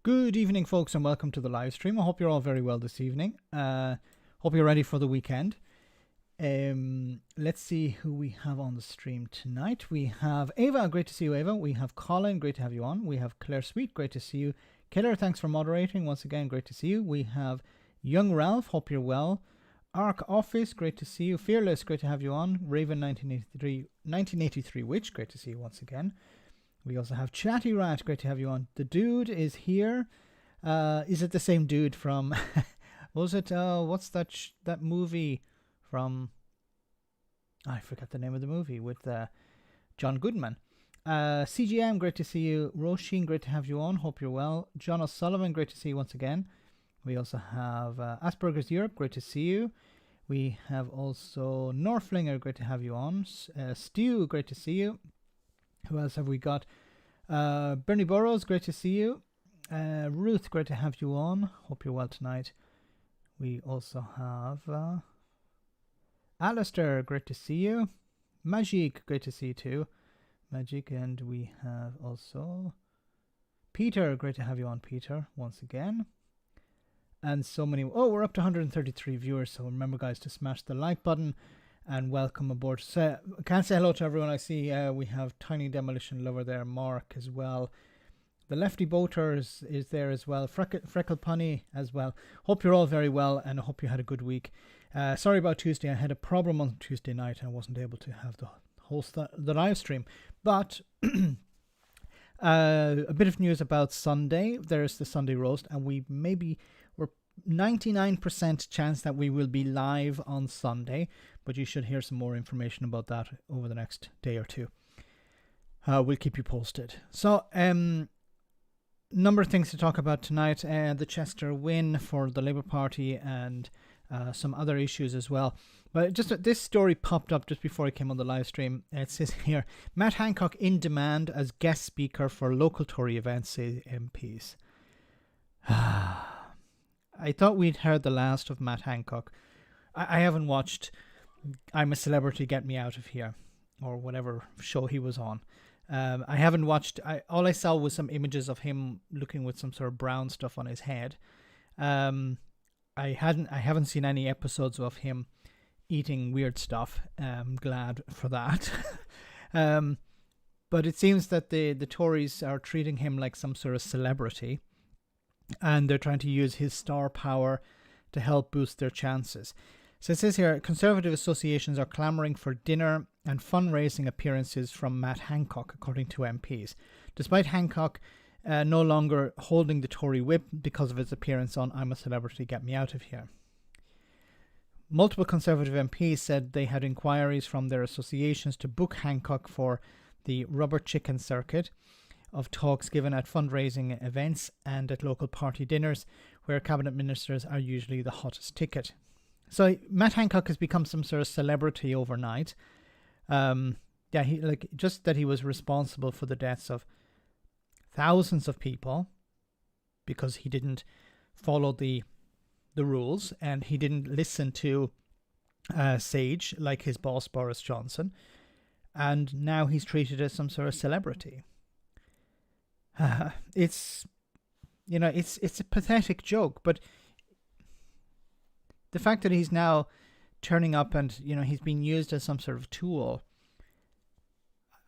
Good evening, folks, and welcome to the live stream. I hope you're all very well this evening. Hope you're ready for the weekend. Let's see who we have on the stream tonight. We have Ava, great to see you, Ava. We have Colin, great to have you on. We have Claire Sweet, great to see you. Killer, thanks for moderating. Once again, great to see you. We have Young Ralph, hope you're well. Arc Office, great to see you. Fearless, great to have you on. Raven 1983 Witch, great to see you once again. We also have Chatty Rat, great to have you on. The Dude is here. Is it the same dude from... was it... what's that movie from... I forgot the name of the movie with John Goodman. CGM, great to see you. Roisin, great to have you on. Hope you're well. John O'Sullivan, great to see you once again. We also have Asperger's Europe, great to see you. We have also Norflinger, great to have you on. Stu, great to see you. Who else have we got? Bernie Burrows, great to see you. Ruth, great to have you on. Hope you're well tonight. We also have Alistair, great to see you. Magic, great to see you too. Magic, and we have also Peter, great to have you on, Peter, once again. And so many. Oh, we're up to 133 viewers, so remember, guys, to smash the like button. And welcome aboard. So, I can't say hello to everyone. I see we have Tiny Demolition Lover there, Mark as well. The Lefty Boater is there as well. Freckle Punny as well. Hope you're all very well, and I hope you had a good week. Sorry about Tuesday. I had a problem on Tuesday night. I wasn't able to have the host the live stream. But a bit of news about Sunday. There's the Sunday roast, and we're 99% chance that we will be live on Sunday, but you should hear some more information about that over the next day or two. We'll keep you posted. So, number of things to talk about tonight. The Chester win for the Labour Party and some other issues as well. But just this story popped up just before I came on the live stream. It says here, Matt Hancock in demand as guest speaker for local Tory events, say MPs. I thought we'd heard the last of Matt Hancock. I haven't watched I'm a Celebrity, Get Me Out of Here, or whatever show he was on. I haven't watched... all I saw was some images of him looking with some sort of brown stuff on his head. I haven't seen any episodes of him eating weird stuff. I'm glad for that. But it seems that the Tories are treating him like some sort of celebrity, and they're trying to use his star power to help boost their chances. So it says here, Conservative associations are clamouring for dinner and fundraising appearances from Matt Hancock, according to MPs. Despite Hancock no longer holding the Tory whip because of his appearance on I'm a Celebrity, Get Me Out of Here. Multiple Conservative MPs said they had inquiries from their associations to book Hancock for the rubber chicken circuit of talks given at fundraising events and at local party dinners, where cabinet ministers are usually the hottest ticket. So Matt Hancock has become some sort of celebrity overnight. Just that he was responsible for the deaths of thousands of people because he didn't follow the rules and he didn't listen to Sage like his boss Boris Johnson, and now he's treated as some sort of celebrity. It's a pathetic joke, but the fact that he's now turning up and, he's being used as some sort of tool,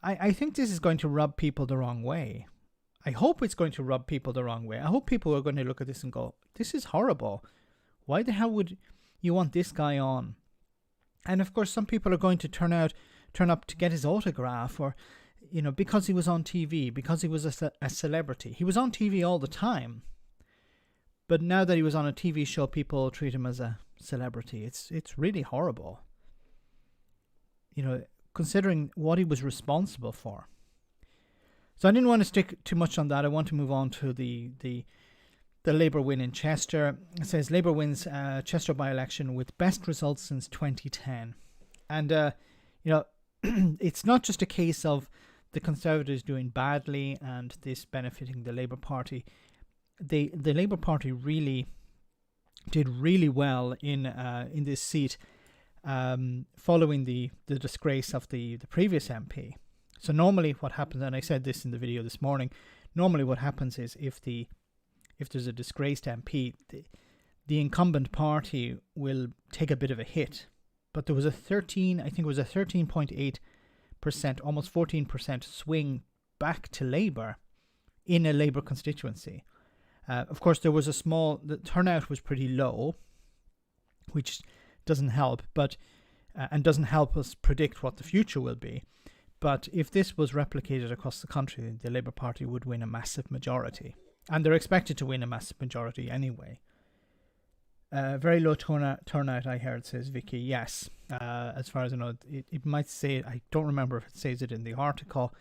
I think this is going to rub people the wrong way. I hope it's going to rub people the wrong way. I hope people are going to look at this and go, this is horrible. Why the hell would you want this guy on? And of course, some people are going to turn up to get his autograph, or because he was on TV, because he was a celebrity. He was on TV all the time. But now that he was on a TV show, people treat him as a celebrity. It's really horrible. Considering what he was responsible for. So I didn't want to stick too much on that. I want to move on to the Labour win in Chester. It says Labour wins Chester by-election with best results since 2010. And, it's not just a case of the Conservatives doing badly and this benefiting the Labour Party. The Labour Party really did really well in this seat, following the disgrace of the previous MP. So normally what happens, and I said this in the video this morning, normally what happens is if if there's a disgraced MP, the incumbent party will take a bit of a hit. But there was a 13.8%, almost 14% swing back to Labour in a Labour constituency. Of course, there was the turnout was pretty low, which doesn't help, and doesn't help us predict what the future will be. But if this was replicated across the country, the Labour Party would win a massive majority. And they're expected to win a massive majority anyway. Very low turnout, I heard, says Vicky. Yes, as far as I know, it might say, I don't remember if it says it in the article.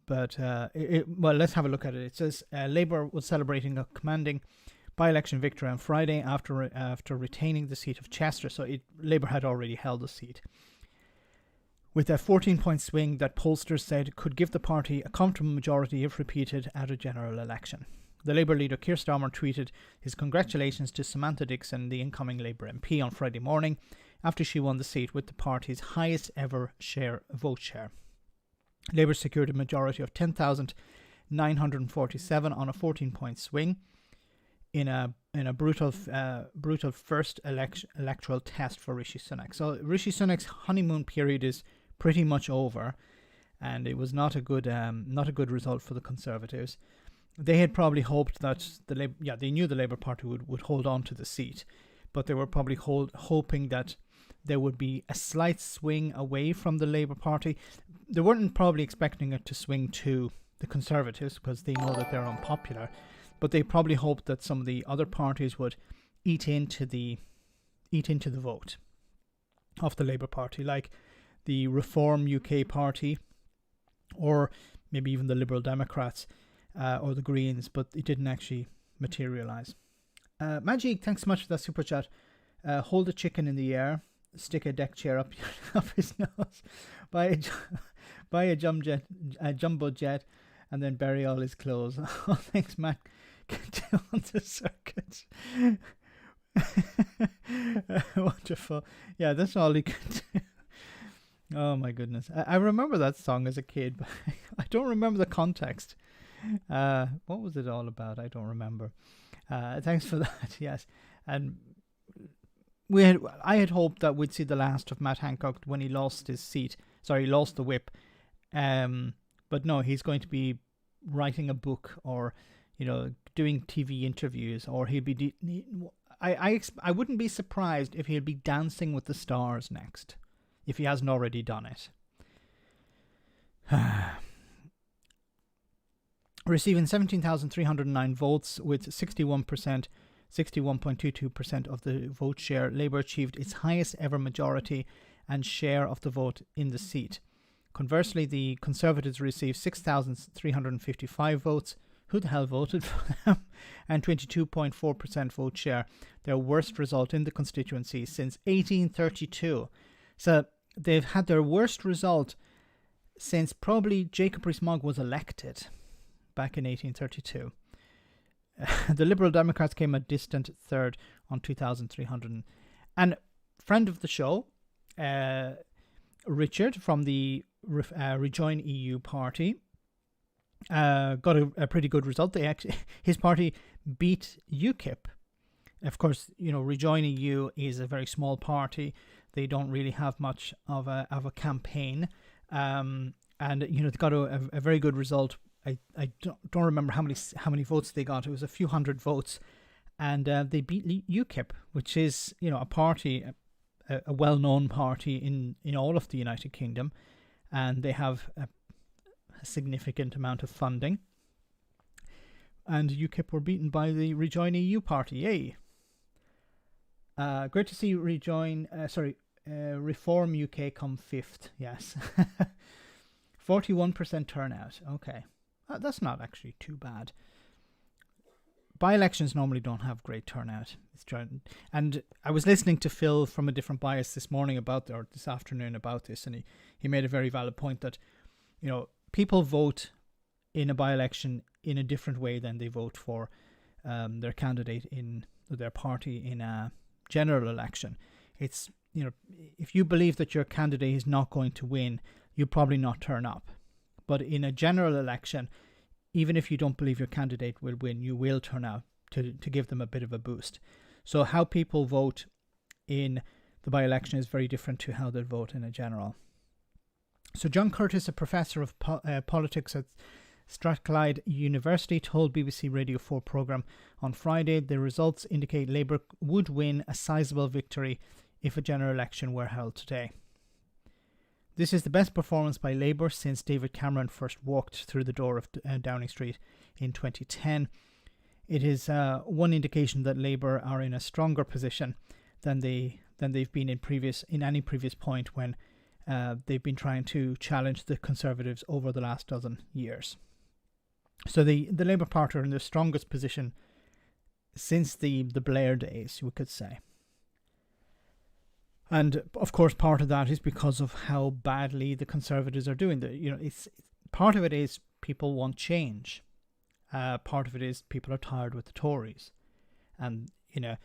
But let's have a look at it. It says Labour was celebrating a commanding by-election victory on Friday after retaining the seat of Chester. So Labour had already held the seat, with a 14-point swing that pollsters said could give the party a comfortable majority if repeated at a general election. The Labour leader Keir Starmer tweeted his congratulations to Samantha Dixon, the incoming Labour MP, on Friday morning after she won the seat with the party's highest ever vote share. Labour secured a majority of 10,947 on a 14-point swing in a brutal first electoral test for Rishi Sunak. So Rishi Sunak's honeymoon period is pretty much over, and it was not a good result for the Conservatives. They had probably hoped that they knew the Labour Party would hold on to the seat, but they were probably hoping that there would be a slight swing away from the Labour Party. They weren't probably expecting it to swing to the Conservatives because they know that they're unpopular, but they probably hoped that some of the other parties would eat into the vote of the Labour Party, like the Reform UK Party, or maybe even the Liberal Democrats or the Greens, but it didn't actually materialise. Magic, thanks so much for that super chat. Hold a chicken in the air, stick a deck chair up his nose, buy a jumbo jet, and then bury all his clothes. Oh, thanks, Matt. Get on the circuit. Wonderful. Yeah, that's all he could do. Oh my goodness. I remember that song as a kid, but I don't remember the context. What was it all about? I don't remember. Thanks for that. Yes. And I had hoped that we'd see the last of Matt Hancock when he lost his seat. Sorry, he lost the whip. But no, he's going to be writing a book, or doing TV interviews, or he'll be. I wouldn't be surprised if he'll be Dancing with the Stars next, if he hasn't already done it. Receiving 17,309 votes with 61.22% of the vote share, Labour achieved its highest ever majority and share of the vote in the seat. Conversely, the Conservatives received 6,355 votes. Who the hell voted for them? And 22.4% vote share, their worst result in the constituency since 1832. So they've had their worst result since probably Jacob Rees-Mogg was elected back in 1832. The Liberal Democrats came a distant third on 2,300. And friend of the show, Richard from the Rejoin EU party, got a pretty good result. His party beat UKIP. Of course, Rejoin EU is a very small party. They don't really have much of a campaign, and they got a very good result. I don't remember how many votes they got. It was a few hundred votes, and they beat UKIP, which is a party, a well-known party in all of the United Kingdom, and they have a significant amount of funding. And UKIP were beaten by the Rejoin EU party. Yay! Great to see Reform UK come fifth. Yes. 41% turnout. Okay. That's not actually too bad. By-elections normally don't have great turnout. And I was listening to Phil from A Different Bias this afternoon about this, and he made a very valid point that, people vote in a by-election in a different way than they vote for their candidate in their party in a general election. It's, if you believe that your candidate is not going to win, you'll probably not turn up. But in a general election, even if you don't believe your candidate will win, you will turn out to give them a bit of a boost. So how people vote in the by-election is very different to how they vote in a general. So John Curtis, a professor of politics at Strathclyde University, told BBC Radio 4 programme on Friday the results indicate Labour would win a sizable victory if a general election were held today. This is the best performance by Labour since David Cameron first walked through the door of Downing Street in 2010. It is one indication that Labour are in a stronger position than they've been in any previous point when they've been trying to challenge the Conservatives over the last dozen years. So the Labour Party are in the strongest position since the Blair days, we could say. And of course, part of that is because of how badly the Conservatives are doing. It's part of it is people want change. Part of it is people are tired with the Tories, and in a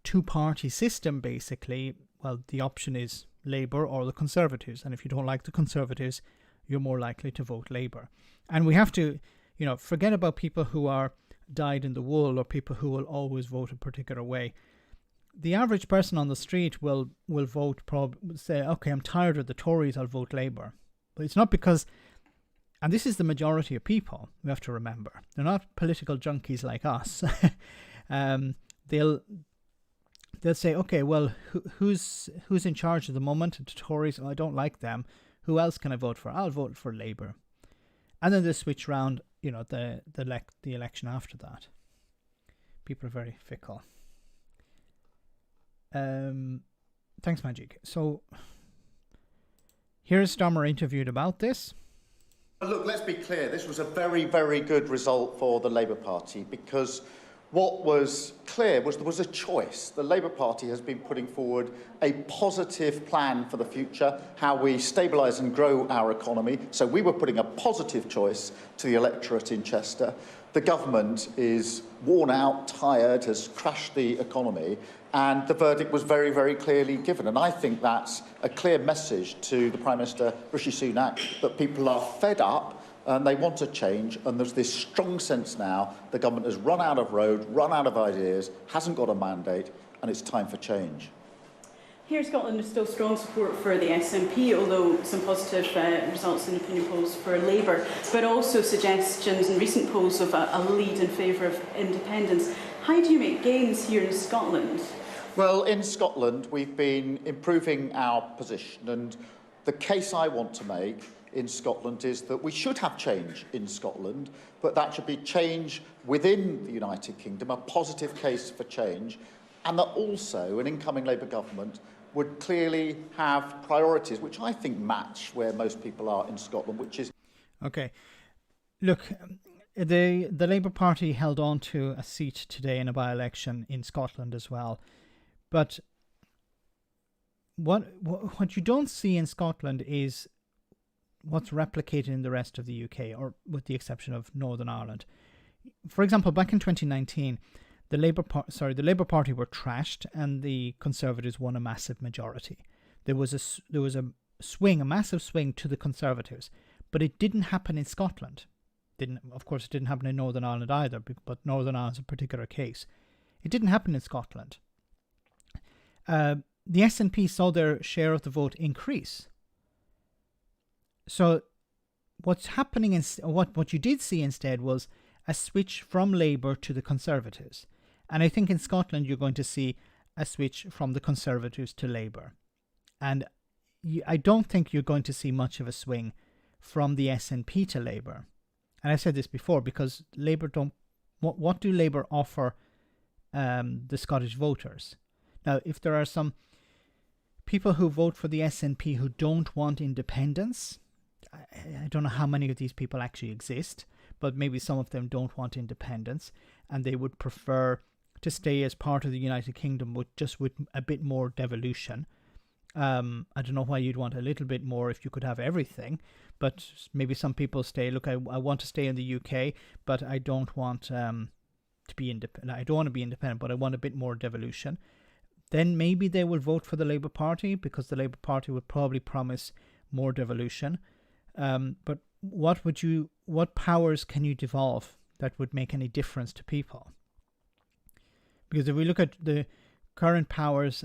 two-party system, basically, well, the option is Labour or the Conservatives, and if you don't like the Conservatives, you're more likely to vote Labour. And we have to, forget about people who are dyed in the wool or people who will always vote a particular way. The average person on the street will vote, say, okay, I'm tired of the Tories, I'll vote Labour. But it's not because, and this is the majority of people, we have to remember, they're not political junkies like us. They'll say, okay, well, who's in charge at the moment? The Tories, I don't like them. Who else can I vote for? I'll vote for Labour. And then they switch round, the election after that. People are very fickle. Thanks, Magic. So here's Stommer interviewed about this. Look, let's be clear. This was a very, very good result for the Labour Party because what was clear was there was a choice. The Labour Party has been putting forward a positive plan for the future, how we stabilise and grow our economy. So we were putting a positive choice to the electorate in Chester. The government is worn out, tired, has crashed the economy, and the verdict was very, very clearly given. And I think that's a clear message to the Prime Minister, Rishi Sunak, that people are fed up and they want to change, and there's this strong sense now the government has run out of road, run out of ideas, hasn't got a mandate, and it's time for change. Here in Scotland, there's still strong support for the SNP, although some positive results in opinion polls for Labour, but also suggestions in recent polls of a lead in favour of independence. How do you make gains here in Scotland? Well, in Scotland, we've been improving our position, and the case I want to make in Scotland is that we should have change in Scotland, but that should be change within the United Kingdom, a positive case for change, and that also an incoming Labour government would clearly have priorities, which I think match where most people are in Scotland, which is... Okay. Look, the Labour Party held on to a seat today in a by-election in Scotland as well. But what you don't see in Scotland is what's replicated in the rest of the UK, or with the exception of Northern Ireland. For example, back in 2019, the Labour Party were trashed, and the Conservatives won a massive majority. There was a massive swing to the Conservatives, but it didn't happen in Scotland. Of course, it didn't happen in Northern Ireland either, but Northern Ireland's a particular case. It didn't happen in Scotland. The SNP saw their share of the vote increase. So what's happening, what you did see instead was a switch from Labour to the Conservatives. And I think in Scotland you're going to see a switch from the Conservatives to Labour. And I don't think you're going to see much of a swing from the SNP to Labour. And I said this before, because Labour don't... What do Labour offer the Scottish voters? Now, if there are some people who vote for the SNP who don't want independence, I don't know how many of these people actually exist, but maybe some of them don't want independence and they would prefer to stay as part of the United Kingdom with a bit more devolution. I don't know why you'd want a little bit more if you could have everything, but maybe some people stay, look, I want to stay in the UK, but I don't want to be independent. I don't want to be independent, but I want a bit more devolution. Then maybe they will vote for the Labour Party, because the Labour Party would probably promise more devolution. But what powers can you devolve that would make any difference to people? Because if we look at the current powers,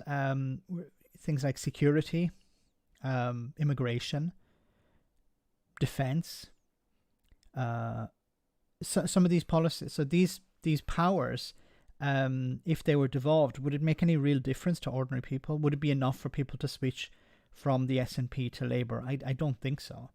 things like security, immigration, defense, some of these policies, so these powers, if they were devolved, would it make any real difference to ordinary people? Would it be enough for people to switch from the SNP to Labour? I don't think so.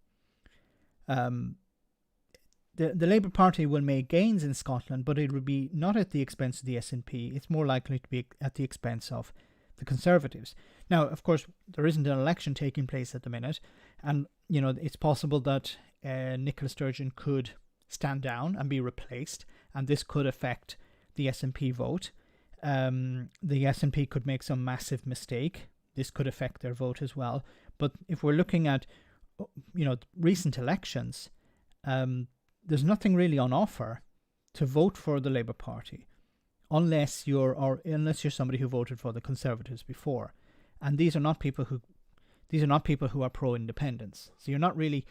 The Labour Party will make gains in Scotland, but it would be not at the expense of the SNP. It's more likely to be at the expense of the Conservatives. Now, of course, there isn't an election taking place at the minute, and it's possible that Nicola Sturgeon could stand down and be replaced, and this could affect the SNP vote. The SNP could make some massive mistake. This could affect their vote as well. But if we're looking at recent elections, there's nothing really on offer to vote for the Labour Party unless you're somebody who voted for the Conservatives before. And these are not people who are pro-independence. So you're not really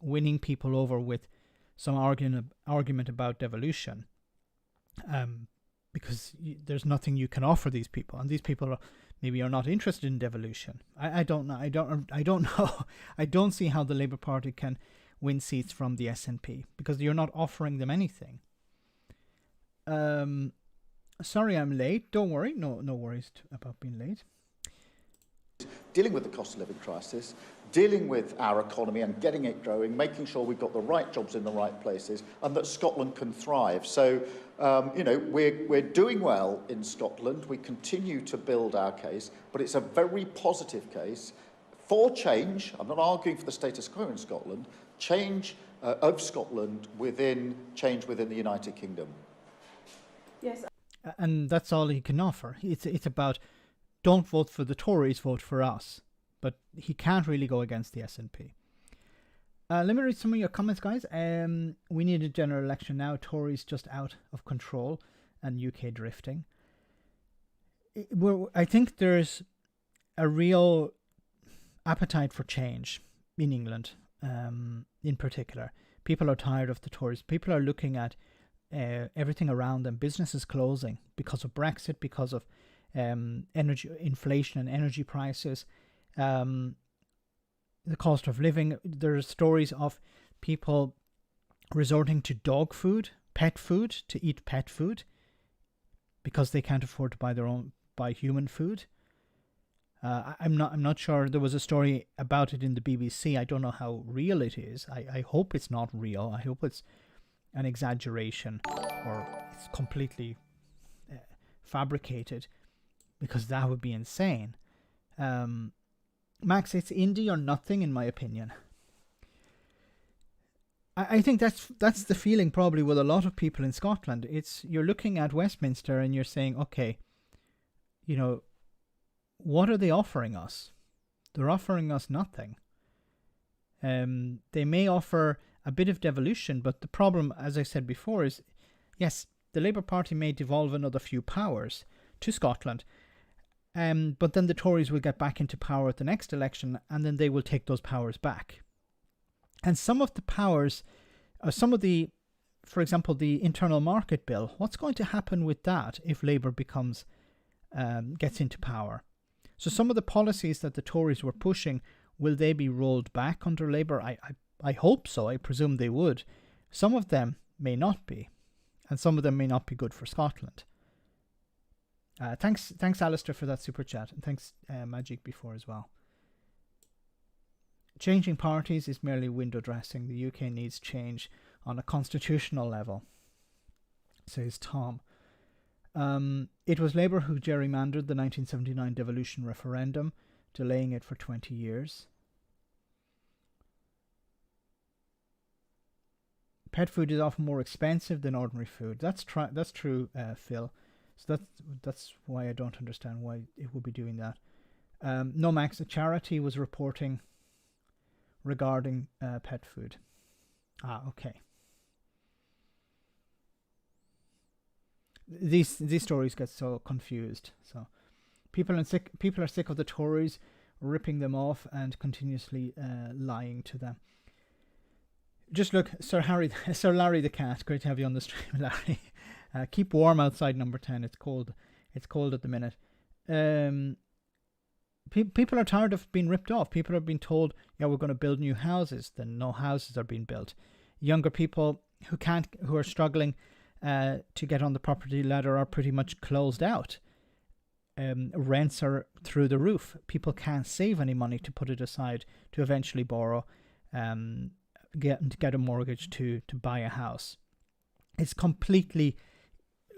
winning people over with some argument about devolution, because there's nothing you can offer these people, and these people maybe are not interested in devolution. I don't know. I don't know. I don't see how the Labour Party can win seats from the SNP because you're not offering them anything. Sorry, I'm late. Don't worry. No worries about being late. Dealing with the cost of living crisis, dealing with our economy and getting it growing, making sure we've got the right jobs in the right places and that Scotland can thrive. So, we're doing well in Scotland. We continue to build our case, but it's a very positive case for change. I'm not arguing for the status quo in Scotland. Change of Scotland change within the United Kingdom. Yes. And that's all he can offer. It's about, don't vote for the Tories, vote for us. But he can't really go against the SNP. Let me read some of your comments, guys. We need a general election now. Tories just out of control and UK drifting. I think there's a real appetite for change in England, in particular. People are tired of the Tories. People are looking at everything around them. Businesses closing because of Brexit, because of energy inflation and energy prices, the cost of living. There are stories of people resorting to dog food, pet food, to eat pet food because they can't afford to buy human food. I'm not sure. There was a story about it in the BBC. I don't know how real it is. I hope it's not real. I hope it's an exaggeration or it's completely fabricated, because that would be insane. Max, it's indie or nothing, in my opinion. I think that's the feeling probably with a lot of people in Scotland. You're looking at Westminster and you're saying, okay, what are they offering us? They're offering us nothing. They may offer a bit of devolution, but the problem, as I said before, is, yes, the Labour Party may devolve another few powers to Scotland, but then the Tories will get back into power at the next election, and then they will take those powers back. And some of the powers, for example, the Internal Market Bill, what's going to happen with that if Labour gets into power? So some of the policies that the Tories were pushing, will they be rolled back under Labour? I hope so. I presume they would. Some of them may not be, and some of them may not be good for Scotland. Thanks, Alistair, for that super chat, and thanks, Magic, before as well. Changing parties is merely window dressing. The UK needs change on a constitutional level, says Tom. It was Labour who gerrymandered the 1979 devolution referendum, delaying it for 20 years. Pet food is often more expensive than ordinary food. That's true, Phil. So that's why I don't understand why it would be doing that. No, Max, a charity was reporting regarding pet food. Okay. These stories get so confused. So people are sick of the Tories ripping them off and continuously lying to them. Just look, Sir Larry the cat. Great to have you on the stream, Larry. Keep warm outside, number 10. It's cold. It's cold at the minute. People are tired of being ripped off. People have been told, yeah, we're going to build new houses. Then no houses are being built. Younger people who are struggling to get on the property ladder are pretty much closed out. Rents are through the roof. People can't save any money to put it aside to eventually borrow, get a mortgage to buy a house. It's completely.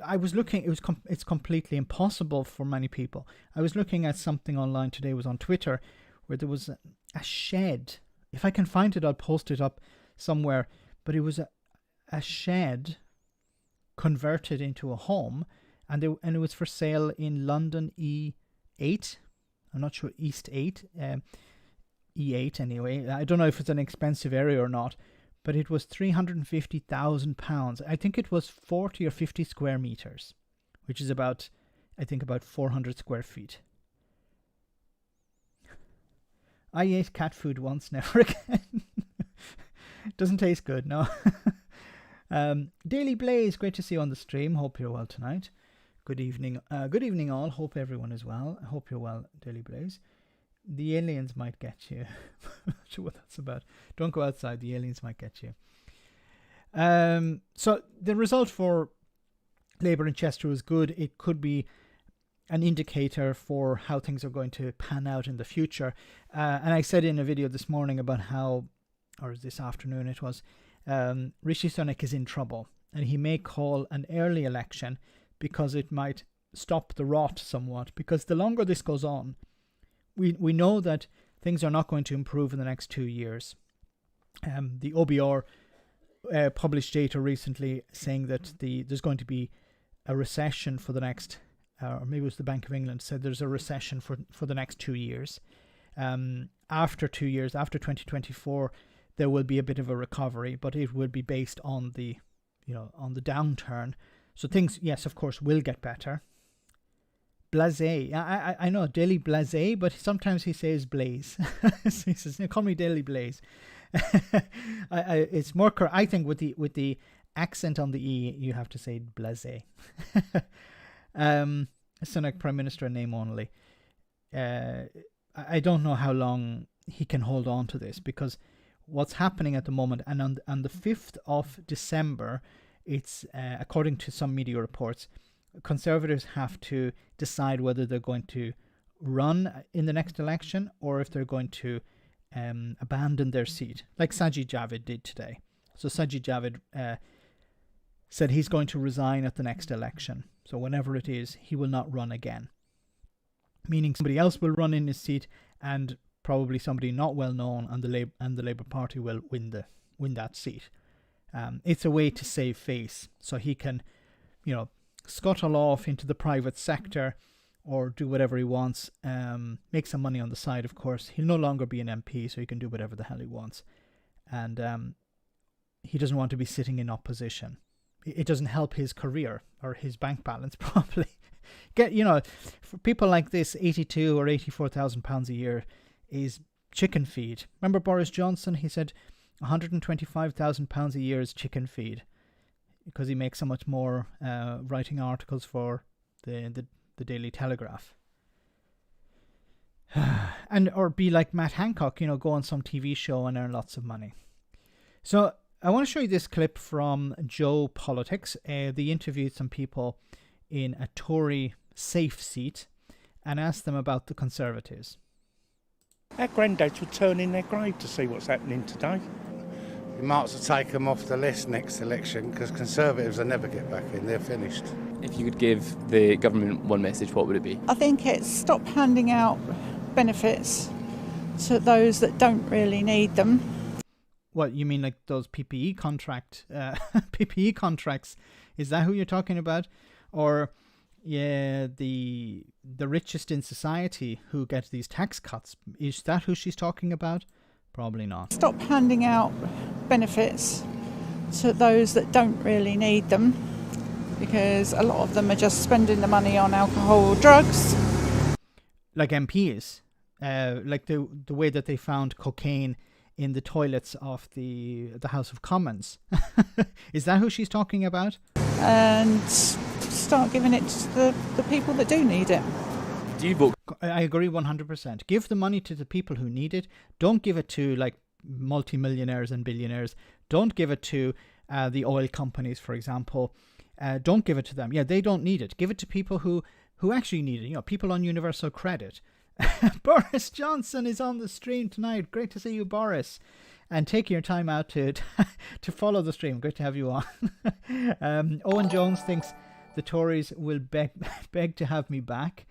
I was looking. It's completely impossible for many people. I was looking at something online today. It was on Twitter, where there was a shed. If I can find it, I'll post it up somewhere. But it was a shed converted into a home, and it was for sale in London E8. I'm not sure, East 8, E8 anyway. I don't know if it's an expensive area or not, but it was £350,000. I think it was 40 or 50 square meters, which is about 400 square feet. I ate cat food once, never again. Doesn't taste good, no. Daily Blaze, great to see you on the stream. Hope you're well tonight. Good evening. Good evening all. Hope everyone is well. I hope you're well, Daily Blaze. The aliens might get you. I'm not sure what that's about. Don't go outside. The aliens might get you. So the result for Labour in Chester was good. It could be an indicator for how things are going to pan out in the future. And I said in a video this morning about how, or this afternoon it was, Rishi Sunak is in trouble, and he may call an early election because it might stop the rot somewhat. Because the longer this goes on, we know that things are not going to improve in the next 2 years. The OBR published data recently saying that there's going to be a recession for the next, or maybe it was the Bank of England said there's a recession for the next 2 years. After 2 years, after 2024, there will be a bit of a recovery, but it will be based on the downturn. So things, yes, of course, will get better. Blasé. I know, Daily Blasé, but sometimes he says Blaze. He says, call me Daily Blaze. It's more correct. I think with the accent on the E, you have to say Blasé. Sunak Prime Minister name only. I don't know how long he can hold on to this, because what's happening at the moment, and on the 5th of December, it's according to some media reports, Conservatives have to decide whether they're going to run in the next election or if they're going to abandon their seat, like Sajid Javid did today. So Sajid Javid said he's going to resign at the next election. So whenever it is, he will not run again. Meaning somebody else will run in his seat, and probably somebody not well known, and the Labour Party will win that seat. It's a way to save face, so he can, scuttle off into the private sector or do whatever he wants, make some money on the side, of course. He'll no longer be an MP, so he can do whatever the hell he wants. And he doesn't want to be sitting in opposition. It doesn't help his career or his bank balance, probably. For people like this, 82 or 84,000 pounds a year is chicken feed. Remember Boris Johnson? He said 125,000 pounds a year is chicken feed, because he makes so much more writing articles for the Daily Telegraph. Or be like Matt Hancock, go on some TV show and earn lots of money. So I want to show you this clip from Joe Politics. They interviewed some people in a Tory safe seat and asked them about the Conservatives. Our granddads would turn in their grave to see what's happening today. You might as well take them off the list next election, because Conservatives will never get back in. They're finished. If you could give the government one message, what would it be? I think it's stop handing out benefits to those that don't really need them. What, you mean like those PPE PPE contracts? Is that who you're talking about? Or the richest in society who get these tax cuts? Is that who she's talking about? Probably not. Stop handing out benefits to those that don't really need them, because a lot of them are just spending the money on alcohol or drugs. Like MPs, like the way that they found cocaine in the toilets of the House of Commons. Is that who she's talking about? And start giving it to the people that do need it. Do you vote? I agree 100%. Give the money to the people who need it. Don't give it to like multimillionaires and billionaires. Don't give it to the oil companies, for example. Don't give it to them. Yeah, they don't need it. Give it to people who actually need it. You know, people on universal credit. Boris Johnson is on the stream tonight. Great to see you, Boris. And taking your time out to follow the stream. Great to have you on. Owen Jones thinks the Tories will beg to have me back.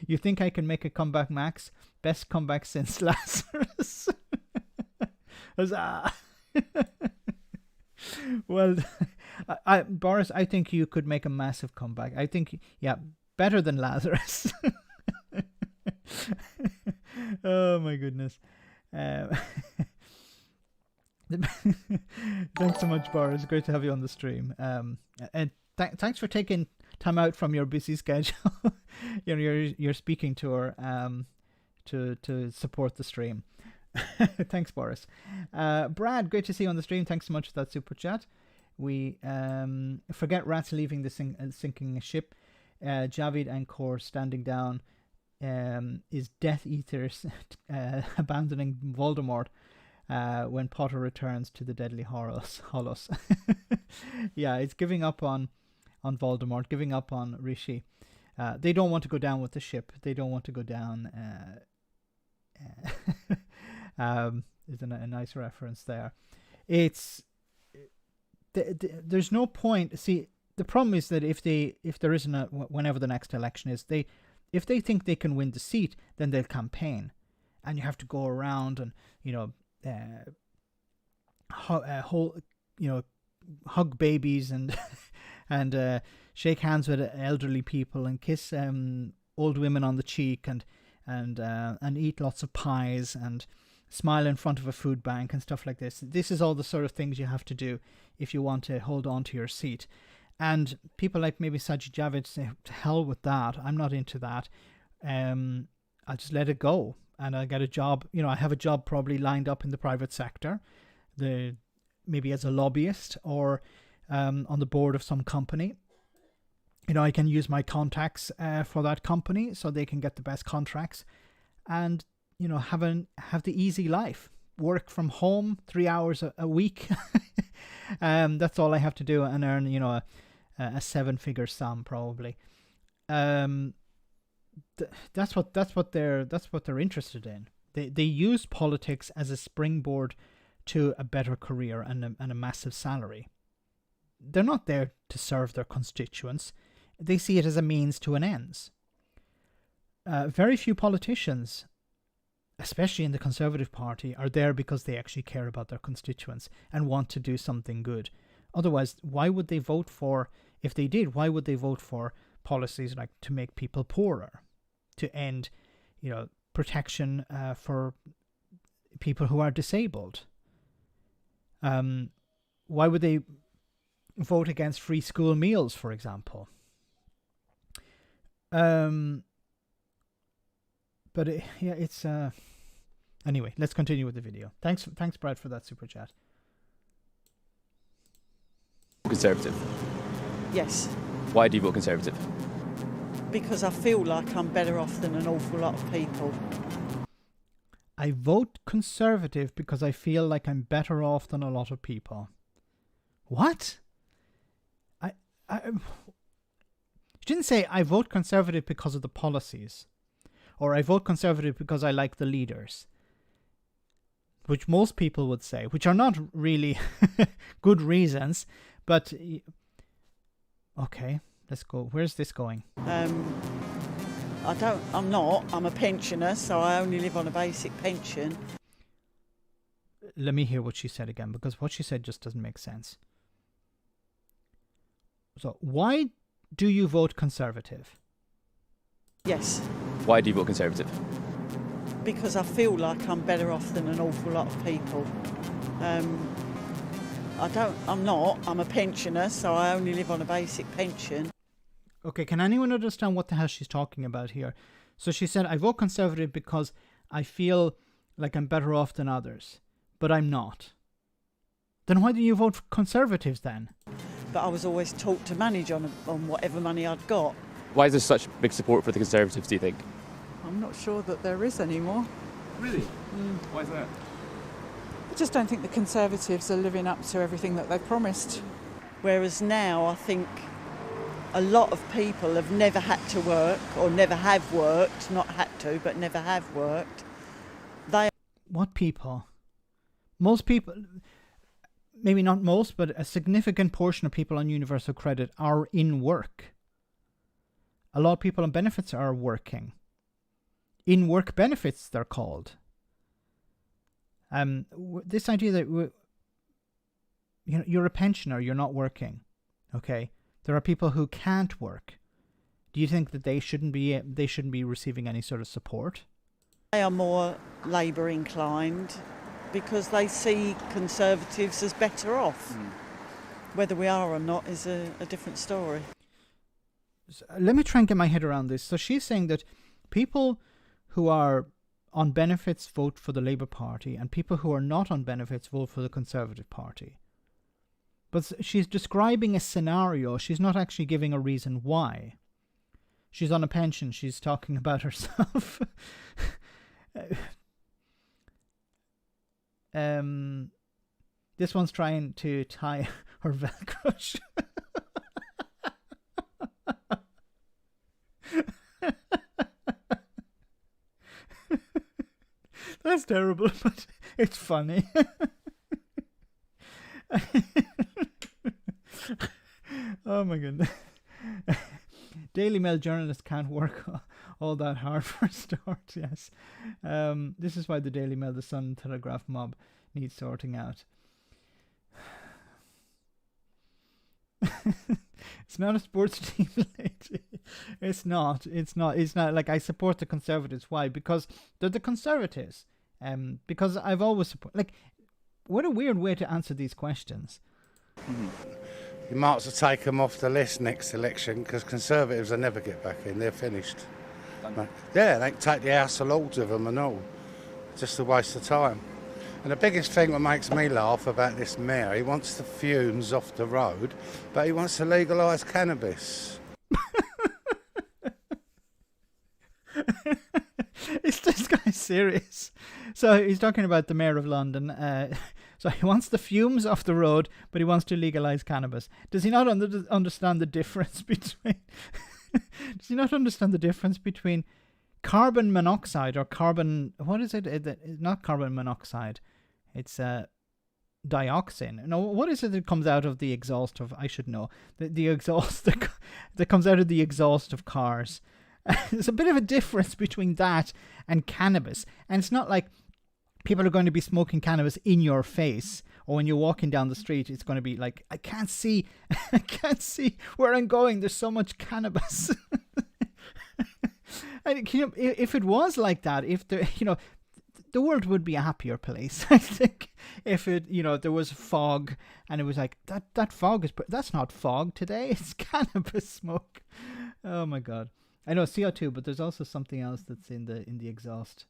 You think I can make a comeback, Max? Best comeback since Lazarus. Huzzah. Well, Boris, I think you could make a massive comeback. I think, yeah, better than Lazarus. Oh my goodness. Thanks so much, Boris. Great to have you on the stream. And thanks for taking time out from your busy schedule, your speaking tour, to support the stream. Thanks, Boris. Brad, great to see you on the stream. Thanks so much for that super chat. We forget rats leaving the sinking ship. Javid and Kor standing down is Death Eaters abandoning Voldemort when Potter returns to the Deadly Hollows. Yeah, it's giving up on Voldemort, giving up on Rishi. They don't want to go down with the ship. They don't want to go down. Is a nice reference there. It's there's no point. See, the problem is that if there isn't whenever the next election is, if they think they can win the seat, then they'll campaign, and you have to go around and hug babies and and shake hands with elderly people and kiss old women on the cheek and eat lots of pies and smile in front of a food bank and stuff like this. This is all the sort of things you have to do if you want to hold on to your seat. And people like maybe Sajid Javid say, to hell with that. I'm not into that. I'll just let it go. And I'll get a job. I have a job probably lined up in the private sector, maybe as a lobbyist or on the board of some company. I can use my contacts for that company so they can get the best contracts and, have the easy life. Work from home 3 hours a week. That's all I have to do and earn, a 7-figure sum probably. That's what they're interested in. They use politics as a springboard to a better career and a massive salary. They're not there to serve their constituents. They see it as a means to an ends. Very few politicians, especially in the Conservative Party, are there because they actually care about their constituents and want to do something good. Otherwise, why would they vote for, if they did, why would they vote for policies like to make people poorer, to end, protection for people who are disabled? Why would they vote against free school meals, for example? But it's anyway. Let's continue with the video. Thanks, Brad, for that super chat. Conservative. Yes, Why do you vote Conservative? because I feel like I'm better off than an awful lot of people. I vote Conservative because I feel like I'm better off than a lot of people. What? She didn't say I vote Conservative because of the policies, or I vote Conservative because I like the leaders, which most people would say, which are not really good reasons, but okay, let's go. Where's this going? I'm a pensioner, so I only live on a basic pension. Let me hear what she said again, because what she said just doesn't make sense. So, why do you vote Conservative? Yes, Why do you vote Conservative? because I feel like I'm better off than an awful lot of people. I'm a pensioner, so I only live on a basic pension. Okay, can anyone understand what the hell she's talking about here? So she said, I vote Conservative because I feel like I'm better off than others, but I'm not. Then why do you vote for Conservatives then? But I was always taught to manage on whatever money I'd got. Why is there such big support for the Conservatives, do you think? I'm not sure that there is anymore. Really? Why is that? I just don't think the Conservatives are living up to everything that they promised. Whereas now I think a lot of people have never had to work or never have worked, not had to, but never have worked. What people? Most people, maybe not most, but a significant portion of people on universal credit are in work. A lot of people on benefits are working. In-work benefits, they're called. This idea that you're a pensioner, you're not working, okay? There are people who can't work. Do you think that they shouldn't be receiving any sort of support? They are more Labour inclined because they see Conservatives as better off. Whether we are or not is a different story. So let me try and get my head around this. So she's saying that people who are on benefits vote for the Labour Party and people who are not on benefits vote for the Conservative Party. But she's describing a scenario. She's not actually giving a reason why. She's on a pension. She's talking about herself. This one's trying to tie her Velcro. That's terrible, but it's funny. Oh my goodness. Daily Mail journalists can't work all that hard for a start, yes. This is why the Daily Mail, the Sun and Telegraph mob needs sorting out. It's not a sports team, lady. It's not. Like, I support the Conservatives. Why? Because they're the Conservatives. Because I've always supported... Like, what a weird way to answer these questions. You might as well take them off the list next election because Conservatives will never get back in. They're finished. Yeah, they can take the House of Lords with them and all. Just a waste of time. And the biggest thing that makes me laugh about this mayor, he wants the fumes off the road, but he wants to legalise cannabis. Is this guy serious? So he's talking about the mayor of London. So he wants the fumes off the road, but he wants to legalise cannabis. Does he not understand the difference between... Does he not understand the difference between carbon monoxide or carbon... What is it? Not carbon monoxide. It's dioxin. No, what is it that comes out of the exhaust of... I should know. The exhaust that comes out of the exhaust of cars. There's a bit of a difference between that and cannabis. And it's not like people are going to be smoking cannabis in your face, or when you're walking down the street, it's going to be like, I can't see where I'm going. There's so much cannabis. And, if it was like that, if the world would be a happier place. I think if there was fog and it was like that fog that's not fog today. It's cannabis smoke. Oh my God. I know CO2, but there's also something else that's in the exhaust.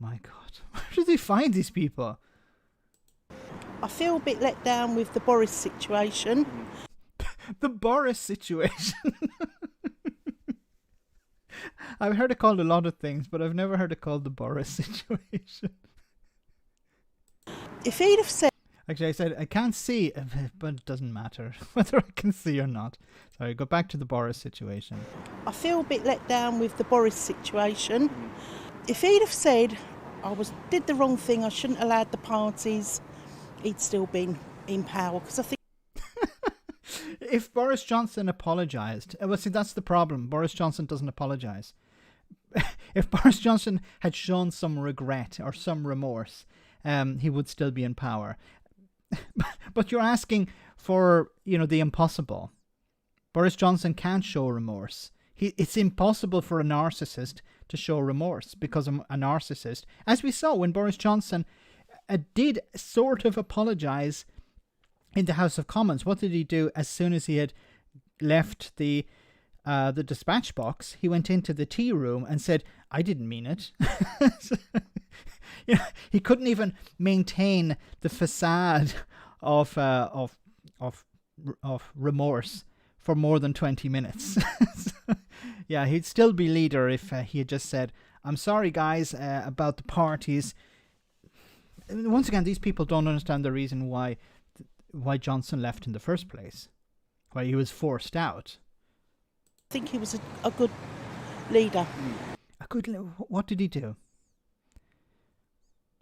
My God, where do they find these people? I feel a bit let down with the Boris situation. The Boris situation. I've heard it called a lot of things, but I've never heard it called the Boris situation. If he'd have said... Actually, I said I can't see, but it doesn't matter whether I can see or not. Sorry, go back to the Boris situation. I feel a bit let down with the Boris situation. If he'd have said did the wrong thing, I shouldn't have allowed the parties, he'd still been in power. Because I think... If Boris Johnson apologised... Well, see, that's the problem. Boris Johnson doesn't apologise. If Boris Johnson had shown some regret or some remorse, he would still be in power. But you're asking for, the impossible. Boris Johnson can't show remorse. It's impossible for a narcissist to show remorse, because a narcissist, as we saw when Boris Johnson did sort of apologise in the House of Commons. What did he do as soon as he had left the dispatch box? He went into the tea room and said, I didn't mean it. You know, he couldn't even maintain the facade of remorse for more than 20 minutes. Yeah, he'd still be leader if he had just said, "I'm sorry, guys, about the parties." And once again, these people don't understand the reason why Johnson left in the first place, why he was forced out. I think he was a good leader. What did he do?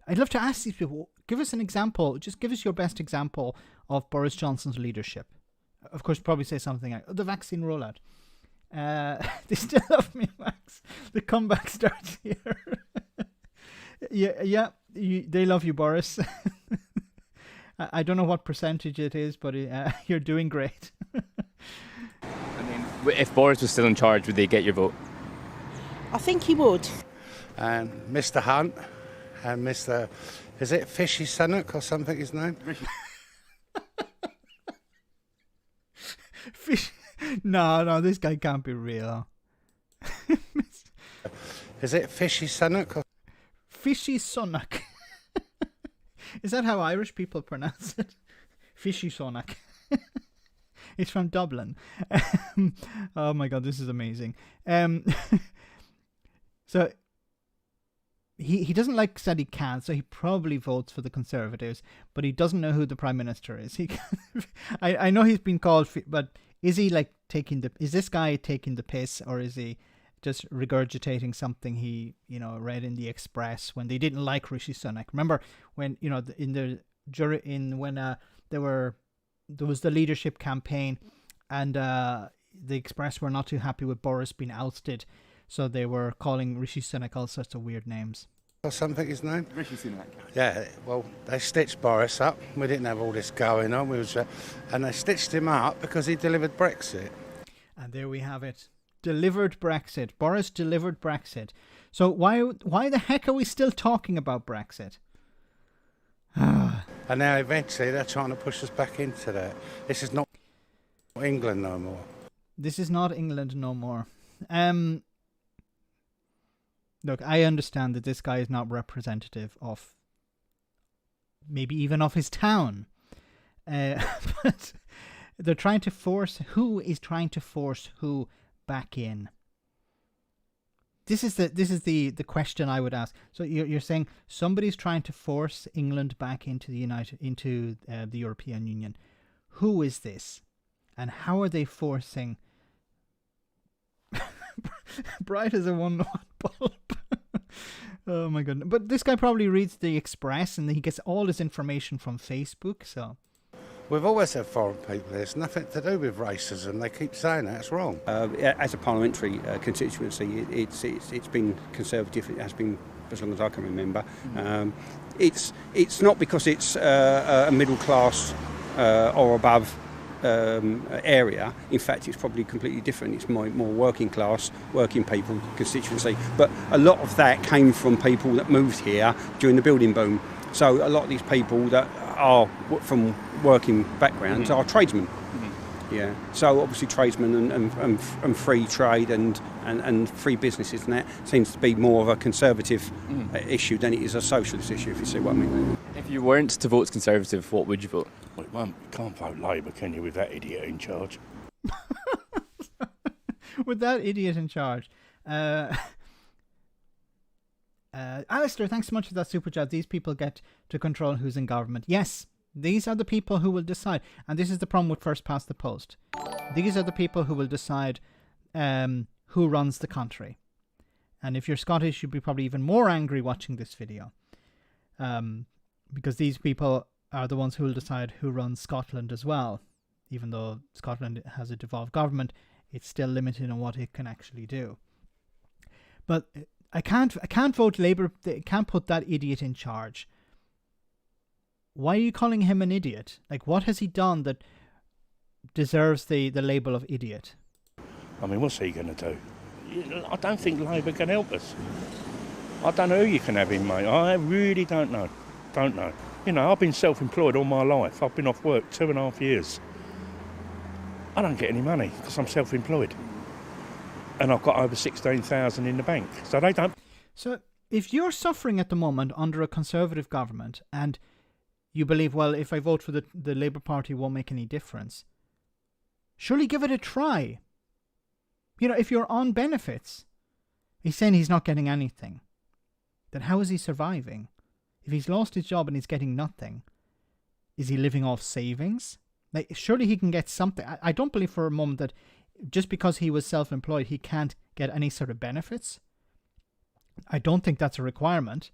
I'd love to ask these people, give us an example, just give us your best example of Boris Johnson's leadership. Of course, probably say something like, the vaccine rollout. They still love me, Max. The comeback starts here. Yeah, they love you, Boris. I don't know what percentage it is, but you're doing great. I mean, if Boris was still in charge, would they get your vote? I think he would. And Mr. Hunt and Mr. Is it Fishy Sunak or something his name? No, this guy can't be real. Is it Fishy Sunak? Or... Fishy Sunak. Is that how Irish people pronounce it? Fishy Sunak. It's from Dublin. Oh my God, this is amazing. So he doesn't like Sadiq Khan, so he probably votes for the Conservatives, but he doesn't know who the Prime Minister is. I know he's been called, but is he like is this guy taking the piss, or is he just regurgitating something he, read in the Express when they didn't like Rishi Sunak? Remember when, there was the leadership campaign, and the Express were not too happy with Boris being ousted, so they were calling Rishi Sunak all sorts of weird names. Or something his name? Rishi Sunak. Yeah, well, they stitched Boris up. We didn't have all this going on. And they stitched him up because he delivered Brexit. And there we have it. Delivered Brexit. Boris delivered Brexit. So why the heck are we still talking about Brexit? And now eventually they're trying to push us back into that. This is not England no more. This is not England no more. Look, I understand that this guy is not representative of maybe even of his town. But they're trying to force... Who is trying to force who back in? This is the question I would ask. So you're saying somebody's trying to force England back into the European Union. Who is this? And how are they forcing... Bright as a 1-watt bulb. Oh my goodness. But this guy probably reads the Express and he gets all his information from Facebook, so... We've always had foreign people. There's nothing to do with racism. They keep saying that's wrong. As a parliamentary constituency, it's been Conservative. It has been as long as I can remember. It's not because it's a middle class or above area. In fact, it's probably completely different. It's more working class, working people constituency. But a lot of that came from people that moved here during the building boom. So a lot of these people that are from working backgrounds are tradesmen. Yeah. So obviously tradesmen and free trade and free businesses and that seems to be more of a Conservative issue than it is a socialist issue, if you see what I mean. If you weren't to vote Conservative, what would you vote? Well, you can't vote Labour, can you, with that idiot in charge? With that idiot in charge. Alistair, thanks so much for that super chat. These people get to control who's in government. Yes, these are the people who will decide. And this is the problem with First Past the Post. These are the people who will decide who runs the country. And if you're Scottish, you'd be probably even more angry watching this video. Because these people are the ones who will decide who runs Scotland as well. Even though Scotland has a devolved government, it's still limited on what it can actually do. But I can't vote Labour. I can't put that idiot in charge. Why are you calling him an idiot? Like, what has he done that deserves the label of idiot? I mean, what's he going to do? I don't think Labour can help us. I don't know who you can have in, mate. I really don't know. Don't know. You know, I've been self-employed all my life. I've been off work 2.5 years. I don't get any money because I'm self-employed. And I've got over 16,000 in the bank. So they don't... So if you're suffering at the moment under a Conservative government and you believe, well, if I vote for the Labour Party, it won't make any difference, surely give it a try. You know, if you're on benefits, he's saying he's not getting anything, then how is he surviving? If he's lost his job and he's getting nothing, is he living off savings? Like, surely he can get something. I don't believe for a moment that just because he was self-employed, he can't get any sort of benefits. I don't think that's a requirement.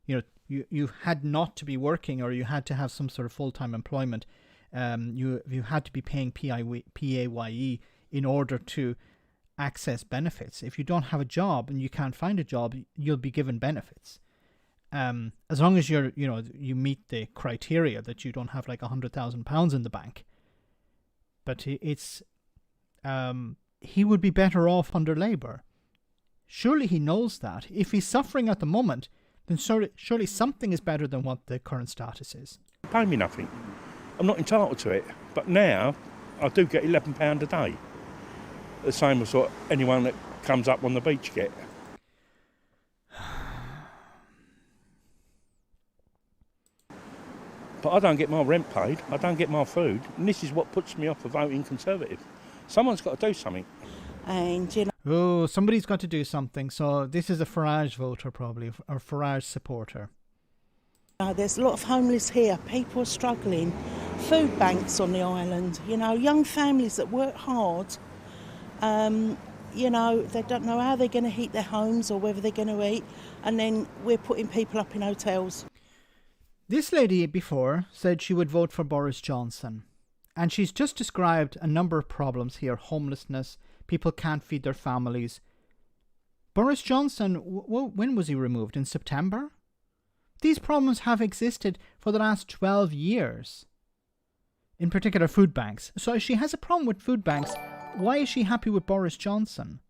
You know, you had not to be working, or you had to have some sort of full-time employment. You had to be paying PAYE in order to access benefits. If you don't have a job and you can't find a job, you'll be given benefits. As long as you meet the criteria that you don't have like £100,000 in the bank. But it's he would be better off under Labour. Surely he knows that. If he's suffering at the moment, then surely something is better than what the current status is. Pay me nothing. I'm not entitled to it. But now I do get £11 a day. The same as what anyone that comes up on the beach get. But I don't get my rent paid, I don't get my food, and this is what puts me off of voting Conservative. Someone's got to do something. And you know, oh, somebody's got to do something. So this is a Farage voter probably, or Farage supporter. there's a lot of homeless here. People are struggling. Food banks on the island. You know, young families that work hard. You know, they don't know how they're going to heat their homes or whether they're going to eat. And then we're putting people up in hotels. This lady before said she would vote for Boris Johnson. And she's just described a number of problems here. Homelessness, people can't feed their families. Boris Johnson, when was he removed? In September? These problems have existed for the last 12 years. In particular, food banks. So if she has a problem with food banks, why is she happy with Boris Johnson?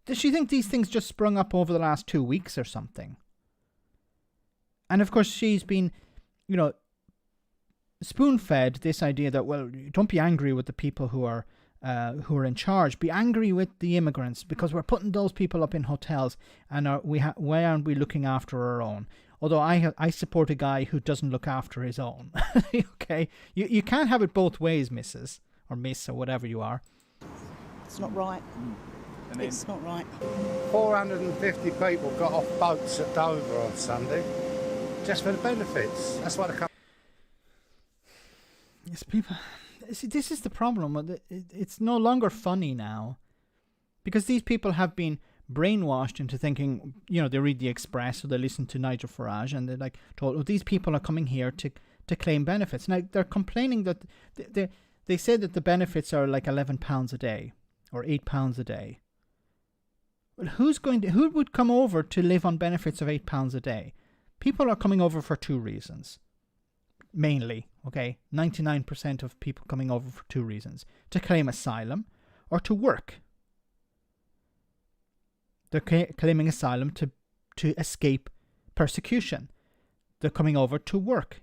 Does she think these things just sprung up over the last 2 weeks or something? And of course, she's been, you know, spoon-fed this idea that, well, don't be angry with the people who are in charge. Be angry with the immigrants because we're putting those people up in hotels, and why aren't we looking after our own? Although I support a guy who doesn't look after his own. Okay, you can't have it both ways, Mrs. or Miss or whatever you are. It's not right. It's not right. 450 people got off boats at Dover on Sunday just for the benefits. That's what the Yes, people. See, this is the problem. It's no longer funny now, because these people have been brainwashed into thinking, you know, they read the Express or they listen to Nigel Farage and they're like told, oh, these people are coming here to claim benefits. Now they're complaining that they say that the benefits are like £11 a day or £8 a day. Well, who would come over to live on benefits of £8 a day? People are coming over for two reasons. Mainly, okay, 99% of people coming over for two reasons: to claim asylum or to work. They're claiming asylum to escape persecution. They're coming over to work.